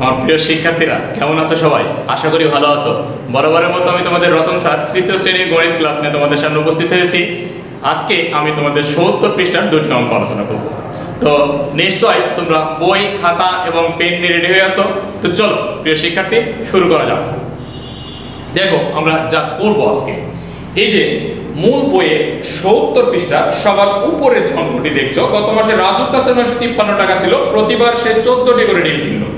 আমার প্রিয় শিক্ষার্থীরা কেমন আছো সবাই? আশা করি ভালো আছো। বরাবরের মতো আমি তোমাদের রতন স্যার তৃতীয় শ্রেণীর গণিত ক্লাস নিয়ে তোমাদের সামনে উপস্থিত হয়েছি। আজকে আমি তোমাদের ৭০ পৃষ্ঠার দুটি অঙ্ক আলোচনা করব। তো নিশ্চয় তোমরা বই, খাতা এবং পেন নিয়ে রেডি হয়ে আছো। তো চলো প্রিয় শিক্ষার্থী, শুরু করা যাক। দেখো আমরা যা করব আজকে, এই যে মূল বইয়ে ৭০ পৃষ্ঠা সবার উপরের যে অঙ্কটি দেখছো, গত মাসে রাজুর কাছে ৯৫৩ টাকা ছিল, প্রতিবার সে 14টি করে ডিম কিনলো।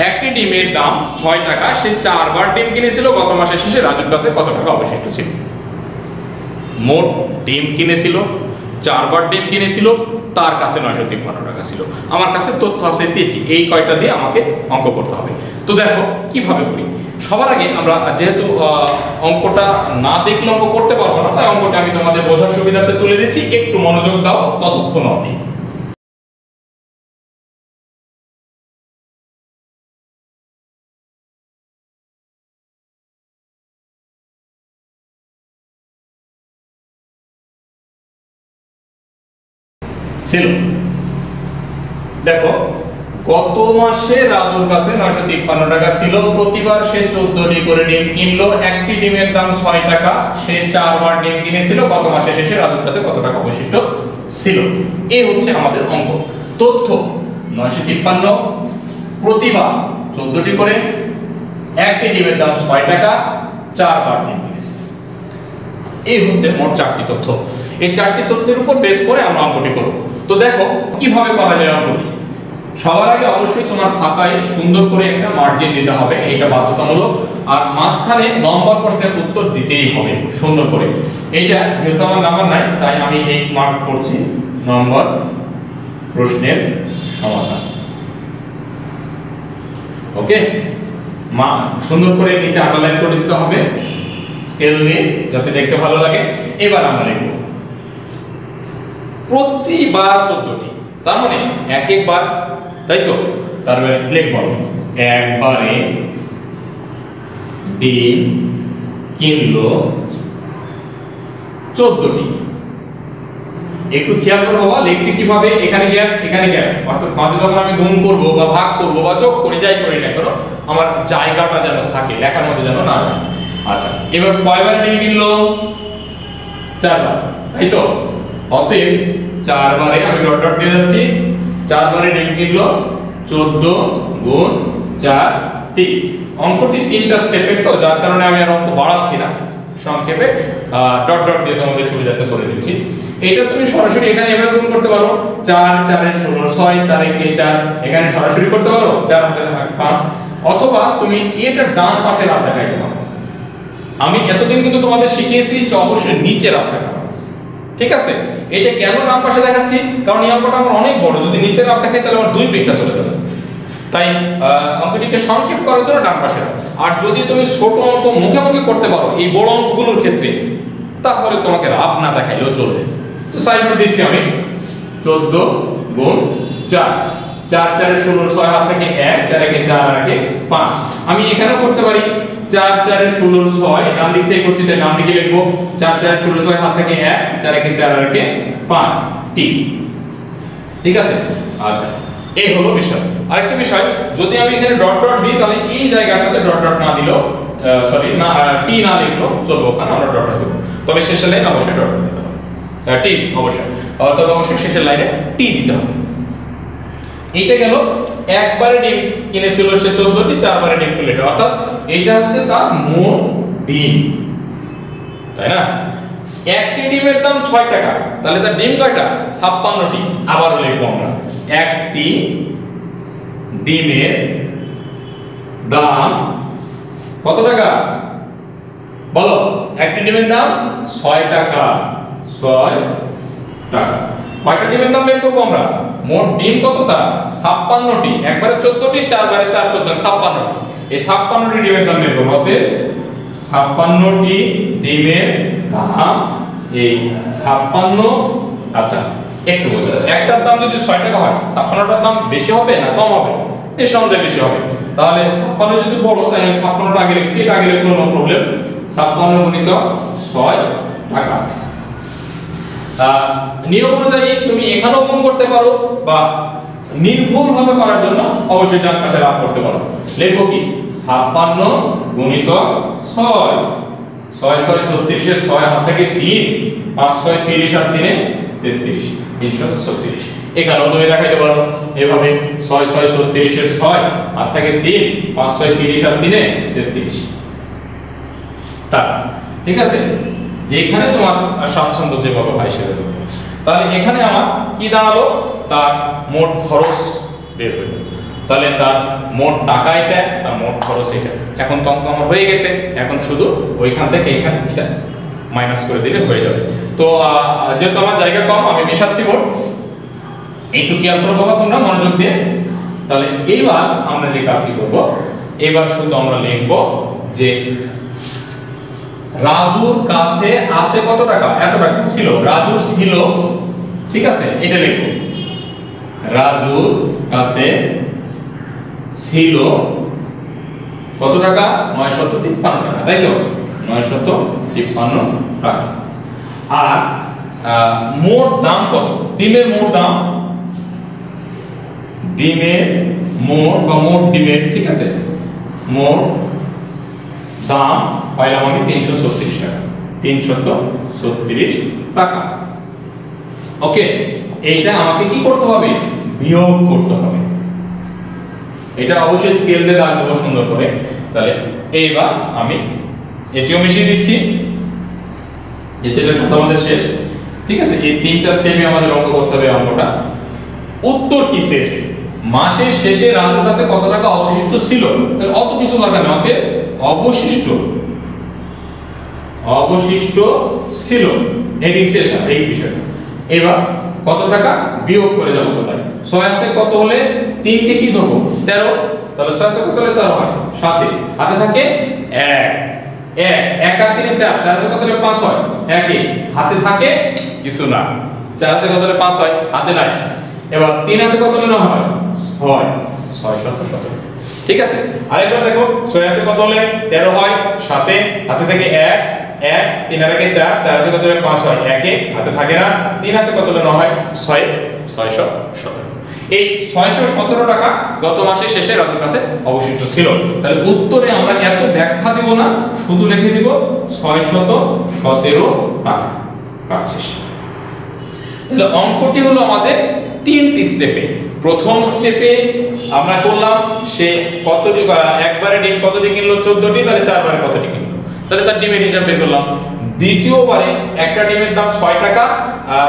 একটি ডিমের দাম ৬ টাকা, সে 4 বার ডিম কিনেছিল। গত মাসের শেষে রাজুর কাছে কত টাকা অবশিষ্ট ছিল? মোট ডিম কিনেছিল, 4 বার ডিম কিনেছিল, তার কাছে ৯৫৩ টাকা ছিল। আমার কাছে তথ্য আছে 3টি, এই কয়টা দিয়ে আমাকে অঙ্ক করতে হবে। তো দেখো কিভাবে করি। সবার আগে আমরা যেহেতু অঙ্কটা না দেখলে অঙ্ক করতে পারবো না, তাই অঙ্কটা আমি তোমাদের বোঝার সুবিধাতে তুলে দিচ্ছি, একটু মনোযোগ দাও ততক্ষণ অবধি। ছিল দেখো, গত মাসে রাজুর কাছে ৯৫৩ টাকা ছিল, প্রতিবার সে 14টি করে ডিম কিনলো। একটি ডিমের দাম ৬ টাকা, সে 4 বার ডিম কিনেছিল। গত মাসের শেষে রাজুর কাছে কত টাকা অবশিষ্ট ছিল? এই হচ্ছে আমাদের অঙ্ক। তথ্য ৯৫৩, প্রতিবার 14টি করে, একটি ডিমের দাম ৬ টাকা, 4 বার ডিম কিনেছিল। এই হচ্ছে মোট 4টি তথ্য। এই 4টি তথ্যের উপর বেস করে আমরা অঙ্কটি করব। তো দেখো কিভাবে করা যায় অঙ্কটি। সবার আগে অবশ্যই তোমার খাতায় সুন্দর করে একটা মার্জিন দিতে হবে, এটা বাধ্যতামূলক। আর মাঝখানে নম্বর প্রশ্নের উত্তর দিতেই হবে সুন্দর করে। এইটা যেহেতু আমার নাম্বার নাই, তাই আমি এই মার্ক করছি নম্বর প্রশ্নের সমাধান। ওকে, সুন্দর করে নিচে আন্ডারলাইন করে দিতে হবে স্কেল দিয়ে, যাতে দেখতে ভালো লাগে। এবার আমরা লিখব প্রতিবার 14টি, তার মানে এক একবার, তাই তো? তার মানে লিখব একবারে ডিম কিনলো 14টি। একটু খেয়াল করো বাবা, লিখছি কিভাবে, এখানে গ্যাপ এখানে গ্যাপ, অর্থাৎ মাঝে যখন আমি গুণ করব বা ভাগ করব বা যোগ করে যাই করি না কেন, আমার জায়গাটা যেন থাকে, লেখার মধ্যে যেন না যায়। আচ্ছা, এবার কয়বার ডিম কিনলো? 4 বার, তাই তো? অতএব 4 বারে আমি ডট ডট দিয়ে যাচ্ছি, 4 বারে ডিম কিনলো 14 গুণ 4টি। অঙ্কটি 3টা স্টেপের, তো যার কারণে আমি আর অঙ্ক বাড়াচ্ছি না, সংক্ষেপে ডট ডট দিয়ে তোমাদের সুবিধাতে করে দিচ্ছি। এটা তুমি সরাসরি এখানে এভাবে গুণ করতে পারো, 4 4 এর 16, 6 4 এ 4, এখানে সরাসরি করতে পারো, 4 5। অথবা তুমি এটা ডান পাশে রাখ দেখাইতে পারো। আমি এতদিন কিন্তু তোমাদের শিখিয়েছি যে অবশ্যই নিচে রাখতে পারো, ঠিক আছে? এটা কেন ডান পাশে দেখাচ্ছি, কারণ এই অঙ্কটা আমার অনেক বড়, যদি নিচে রাখ দেখাই তাহলে আমার 2 পৃষ্ঠা চলে যাবে। তাই অঙ্কটিকে সংক্ষেপ করার জন্য ডান পাশে রাখ। আর যদি তুমি ছোট অঙ্ক মুখে মুখে করতে পারো এই বড় অঙ্কগুলোর ক্ষেত্রে, তাহলে তোমাকে রাফ না দেখাইলেও চলবে। তো সাইড নোট দিচ্ছি আমি 14 গুণ 4, 4 4 এর 16, 6 হাত থেকে 1, 4 একে 4 আর একে 5। আমি এখানেও করতে পারি 4 4 এর 16, 6, ডান দিক থেকে করছি তাই ডান দিকে লিখবো 4 4 এর 16, 6 হাত থেকে 1, 4 একে 4 আর একে 5 টি। ঠিক আছে? আচ্ছা, এই হলো বিষয়। আরেকটা বিষয়, যদি আমি এখানে ডট ডট দিই তাহলে এই জায়গাটাতে ডট ডট না দিলেও, সরি না, টি না লিখলেও চলবে, ওখানে আমরা ডট ডট দেব। তবে শেষের লাইনে অবশ্যই ডট ডট দিতে হবে, টি অবশ্যই, তবে অবশ্যই শেষের লাইনে টি দিতে হবে। এইটা গেল একবারে ডিম কিনেছিল সে 14টি, 4 বারে ডিম কিনলো, অর্থাৎ এইটা হচ্ছে তার মোট ডিম, তাই না? একটি ডিমের দাম 6 টাকা, তাহলে তার ডিম কয়টা? 56টি। আবারও লিখবো আমরা একটি ডিমের দাম কত টাকা বলো? একটি ডিমের দাম 6 টাকা, 6 টাকা। কয়টা ডিমের দাম বের করবো আমরা? মোট ডিম কতটা? 56টি। একবারে 14টি, 4 বারে 4 14, 56টি। এই 56টি ডিমের দাম বের করবো। অতএব 56টি ডিমের দাম, এই 56, আচ্ছা একটু বোঝা, একটার দাম যদি 6 টাকা হয়, 56টার দাম বেশি হবে না কম হবে? নিঃসন্দেহে বেশি হবে। তাহলে 56 যদি বড়, তাই আমি 56টা আগে লিখছি, এটা আগে লিখলে নো প্রবলেম। 56 গুণিত 6 টাকা। নিয়ম অনুযায়ী তুমি এখানেও গুণ করতে পারো বা নির্ভুলভাবে করার জন্য অবশ্যই ডান পাশে ভাগ করতে পারো। লিখব কি 56 গুণিতক 6, 6 6 36 এর 6 হাত থেকে 3, 5 6 30 আর 3 33, 336। এখানেও তুমি দেখাইতে পারো এভাবে 6 6 36 এর 6 হাত থেকে 3, 5 6 30 আর 3 33 তা ঠিক আছে। যেখানে তোমার স্বাচ্ছন্দ্য যেভাবে হয় সেভাবে। তাহলে এখানে আমার কি দাঁড়ালো, তার মোট খরচ বের হইল। তাহলে তার মোট টাকা এটা, তার মোট খরচ এটা। এখন তো অঙ্ক আমার হয়ে গেছে, এখন শুধু ওইখান থেকে এখানে এটা মাইনাস করে দিলে হয়ে যাবে। তো যেহেতু আমার জায়গা কম, আমি মেশাচ্ছি মোট, একটু খেয়াল করো বাবা তোমরা মনোযোগ দিয়ে। তাহলে এইবার আমরা যে কাজটি করব, এবার শুধু আমরা লিখব যে রাজুর কাছে আছে কত টাকা, এত টাকা ছিল, রাজুর ছিল, ঠিক আছে, এটা লিখব। রাজুর কাছে ছিল কত টাকা, 953 টাকা, তাই তো, 953 টাকা। আর মোট দাম কত, ডিমের মোট দাম, ডিমের মোট বা মোট ডিমের, ঠিক আছে, মোট দাম পাইলাম আমি 336 টাকা, 336 টাকা। ওকে, এইটা আমাকে কি করতে হবে, বিয়োগ করতে হবে। এটা অবশ্যই স্কেল দিয়ে দাগ দেবো সুন্দর করে। তাহলে এইবার আমি এটিও মিশিয়ে দিচ্ছি, এতে কথা আমাদের শেষ, ঠিক আছে। এই তিনটা স্টেপে আমাদের অঙ্ক করতে হবে। অঙ্কটা উত্তর কি চেয়েছে, মাসের শেষে রাজুর কাছে কত টাকা অবশিষ্ট ছিল, তাহলে অত কিছু দরকার নেই, আমাদের অবশিষ্ট ছিল, হেডিং শেষ এই বিষয়টা। এবার কত টাকা বিয়োগ করে যাবো কোথায়, 6 আছে কত হলে 3 কে কি ধরবো 13, তাহলে 6 আছে কত হলে 13 হয়, 7 হাতে থাকে 1, 1 আর 3 4, 4 আছে কত হলে 5 হয়, 1 হাতে থাকে কিছু না, 4 আছে কত হলে 5 হয়, হাতে নাই। এবার 3 আছে কত হলে 9 হয়, 6 6 ঠিক আছে। আরেকবার দেখো, 6 আছে কত হলে 13 হয়, 7 হাতে থাকে 1, 3 আর 1 4, 4 আছে কত হলে 5 হয়, 1 হাতে থাকে না, 3 আছে কত হলে 9 হয়, 617। এই 617 টাকা গত মাসের শেষে রাজুর কাছে অবশিষ্ট ছিল। তাহলে উত্তরে আমরা এত ব্যাখ্যা দেব না, শুধু লিখে দিব 617 টাকা, কাজ শেষ। তাহলে অঙ্কটি হলো আমাদের 3টি স্টেপে। প্রথম স্টেপে আমরা করলাম সে কতটি, একবারে ডিম কতটি কিনলো, 14টি, তাহলে 4 বারে কতটি কিনলো, তাহলে তার ডিমের হিসাব বের করলাম। দ্বিতীয়বারে একটা ডিমের দাম 6 টাকা,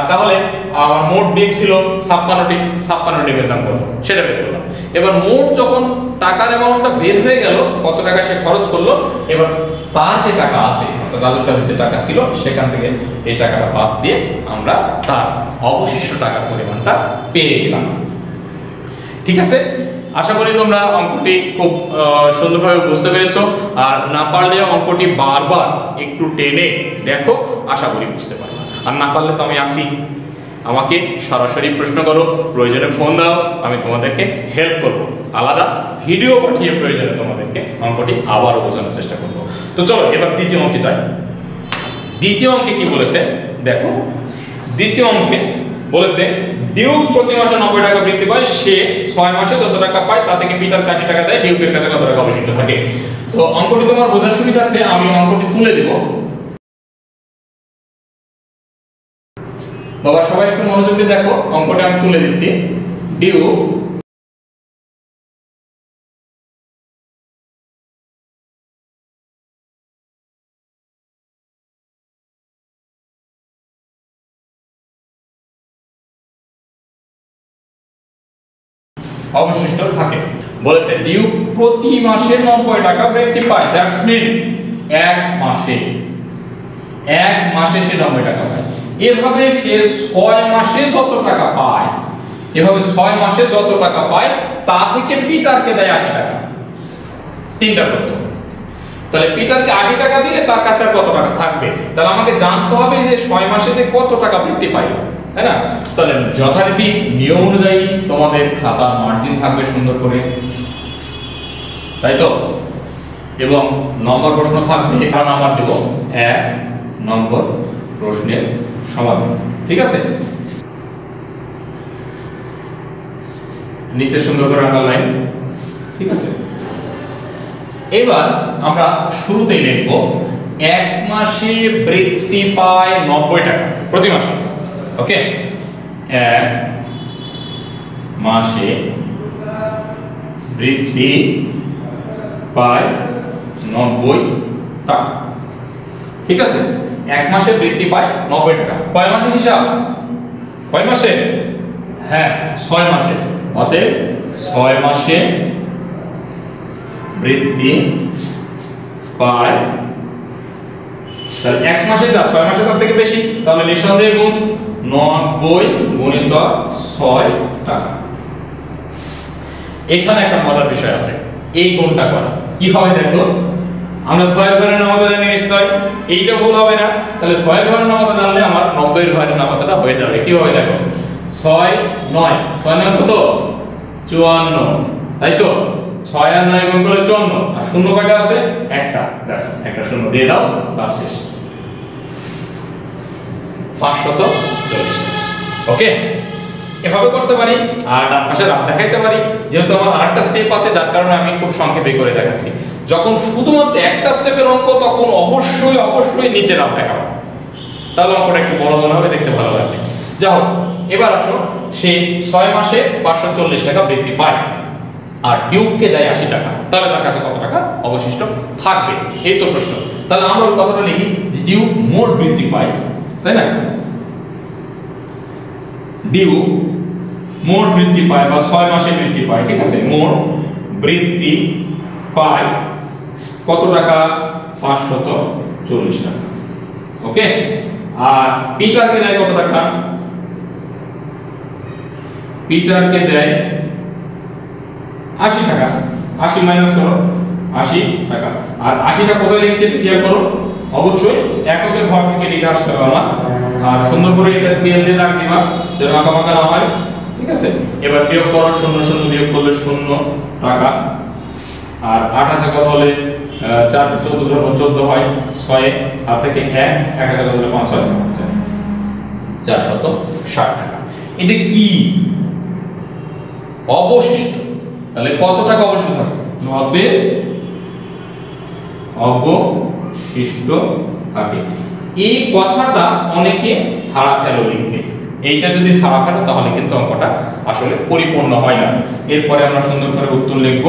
তাহলে আমার মোট ডিম ছিল 56টি, 56 ডিমের দাম কত সেটা বের করলাম। এবার মোট যখন টাকার অ্যামাউন্টটা বের হয়ে গেল, কত টাকা সে খরচ করলো, এবার তার যে টাকা আছে, অর্থাৎ রাজুর কাছে যে টাকা ছিল, সেখান থেকে এই টাকাটা বাদ দিয়ে আমরা তার অবশিষ্ট টাকার পরিমাণটা পেয়ে গেলাম। ঠিক আছে, আশা করি তোমরা অঙ্কটি খুব সুন্দরভাবে বুঝতে পেরেছো। আর না পারলে অঙ্কটি বারবার একটু টেনে দেখো, আশা করি বুঝতে পারবে। আর না পারলে তো আমি আসি, আমাকে সরাসরি প্রশ্ন করো, প্রয়োজনে ফোন দাও, আমি তোমাদেরকে হেল্প করব। আলাদা ভিডিও পাঠিয়ে প্রয়োজনে তোমাদেরকে অঙ্কটি আবারও বোঝানোর চেষ্টা করব। তো চলো এবার দ্বিতীয় অঙ্কে যাই। দ্বিতীয় অঙ্কে কি বলেছে দেখো, দ্বিতীয় অঙ্কে বলেছে ডিউক প্রতি মাসে 90 টাকা বৃত্তি পায়, সে 6 মাসে যত টাকা পায় তা থেকে পিটারকে 80 টাকা দেয়, ডিউকের কাছে কত টাকা অবশিষ্ট থাকে। তো অঙ্কটি তোমার বোঝার সুবিধার্থে আমি অঙ্কটি তুলে দেব। বাবা সবাই একটু মনোযোগ দিয়ে দেখো, অঙ্কটা আমি তুলে দিচ্ছি। ডিউক অবশিষ্ট থাকে, বলেছে ডিউক প্রতি মাসে 90 টাকা বৃত্তি পায়, দ্যাটস মিন এক মাসে সে 90 টাকা পায়। এভাবে সে 6 মাসে যত টাকা পায়, এভাবে 6 মাসে যত টাকা পায় তা থেকে পিটারকে দেয় 80 টাকা। তিনটা করতে, তাহলে পিটারকে 80 টাকা দিলে তার কাছে আর কত টাকা থাকবে, তাহলে আমাকে জানতে হবে যে 6 মাসে যে কত টাকা বৃত্তি পায়, তাই না? তাহলে যথারীতি নিয়ম অনুযায়ী তোমাদের খাতার মার্জিন থাকবে সুন্দর করে, তাই তো, এবং নম্বর প্রশ্ন থাকবে, এটা নাম্বার দেব 1 নম্বর প্রশ্নের সমাধান। ঠিক আছে, নিচে সুন্দর করে আন্ডারলাইন, ঠিক আছে। এবার আমরা শুরুতেই লিখব 1 মাসে বৃত্তি পায় 90 টাকা প্রতি মাসে। ওকে, 1 মাসে বৃত্তি পায় 90 টাকা, ঠিক আছে। 1 মাসে বৃত্তি পায় 90 টাকা। কয় মাসে হিসাব? কয় মাসে? হ্যাঁ, 6 মাসে। অতএব 6 মাসে বৃত্তি পায়, তাহলে 1 মাসে যা 6 মাসে তার থেকে বেশি, তাহলে নিঃসন্দেহে গুণ 90 গুণিত 6 টাকা। এখানে একটা মজার বিষয় আছে, এই গুণটা করা কি হবে দেখো। আমরা 6 এর ঘরের নামাতা জানি নিশ্চয়, এইটা ভুল হবে না। তাহলে 6 এর ঘরের নামাতা জানলে আমার 90 এর ঘরের নামাতাটা হয়ে যাবে। কিভাবে দেখো, 6 9 6 9 কত? 54, তাই তো। 6 আর 9 গুণ করলে 54, আর শূন্য কয়টা আছে? একটা, ব্যাস একটা শূন্য দিয়ে দাও, বাস শেষ। 540। ওকে, এভাবে করতে পারি। আর ডান পাশে রাত দেখাইতে পারি, যেহেতু আমার আরেকটা স্টেপ আছে যার কারণে আমি খুব সংক্ষেপে করে দেখাচ্ছি। যখন শুধুমাত্র একটা স্টেপের অঙ্ক তখন অবশ্যই অবশ্যই নিচে রাত দেখাবো, তাহলে অঙ্কটা একটু বড় মনে হবে, দেখতে ভালো লাগবে। যাই হোক, এবার আসো, সে 6 মাসে 540 টাকা বৃত্তি পায় আর ডিউককে দেয় 80 টাকা, তাহলে তার কাছে কত টাকা অবশিষ্ট থাকবে? এই তো প্রশ্ন। তাহলে আমরা ওই কথাটা লিখি, ডিউক মোট বৃত্তি পায়, তাই না? ডিউক মোট বৃত্তি পায় বা 6 মাসে বৃত্তি পায়, ঠিক আছে। মোট বৃত্তি পায় কত টাকা? 540 টাকা। ওকে, আর পিটারকে দেয় কত টাকা? পিটারকে দেয় 80 টাকা। 80 মাইনাস করো, 80 টাকা। আর 80টা কোথায় লিখছে খেয়াল করো, অবশ্যই এককের ঘর থেকে লিখে আসতে হবে আমার। আর সুন্দর করে এটা স্কেল দিয়ে দাগ দিবা যেন আঁকাবাঁকা না হয়, ঠিক আছে। এবার বিয়োগ করো, 0 0 বিয়োগ করলে 0 টাকা। আর 8 আছে কত হলে 4 14 ধরো 14 হয়, 6 হাত থেকে 1 1 আছে কত হলে 5 হয় 460 টাকা। এটা কি? অবশিষ্ট। তাহলে কত টাকা অবশিষ্ট থাকে? নগদে অবশিষ্ট থাকে। এই কথাটা অনেকে ছাড়া ফেলো লিখতে, এইটা যদি ছাড়া ফেলো তাহলে কিন্তু অঙ্কটা আসলে পরিপূর্ণ হয় না। এরপরে আমরা সুন্দর করে উত্তর লিখব,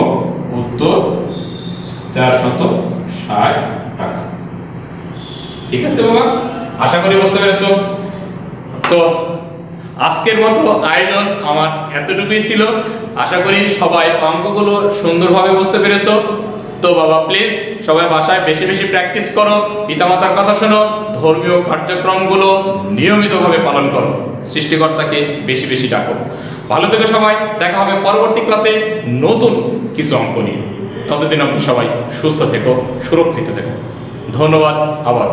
উত্তর 460 টাকা। ঠিক আছে বাবা, আশা করি বুঝতে পেরেছো। তো আজকের মতো আয়োজন আমার এতটুকুই ছিল। আশা করি সবাই অঙ্কগুলো সুন্দরভাবে বুঝতে পেরেছো। তো বাবা প্লিজ সবাই বাসায় বেশি বেশি প্র্যাকটিস করো, পিতামাতার কথা শোনো, ধর্মীয় কার্যক্রমগুলো নিয়মিতভাবে পালন করো, সৃষ্টিকর্তাকে বেশি বেশি ডাকো। ভালো থেকো সবাই, দেখা হবে পরবর্তী ক্লাসে নতুন কিছু অঙ্ক নিয়ে। ততদিন আপনি সবাই সুস্থ থেকো, সুরক্ষিত থেকো। ধন্যবাদ আবার।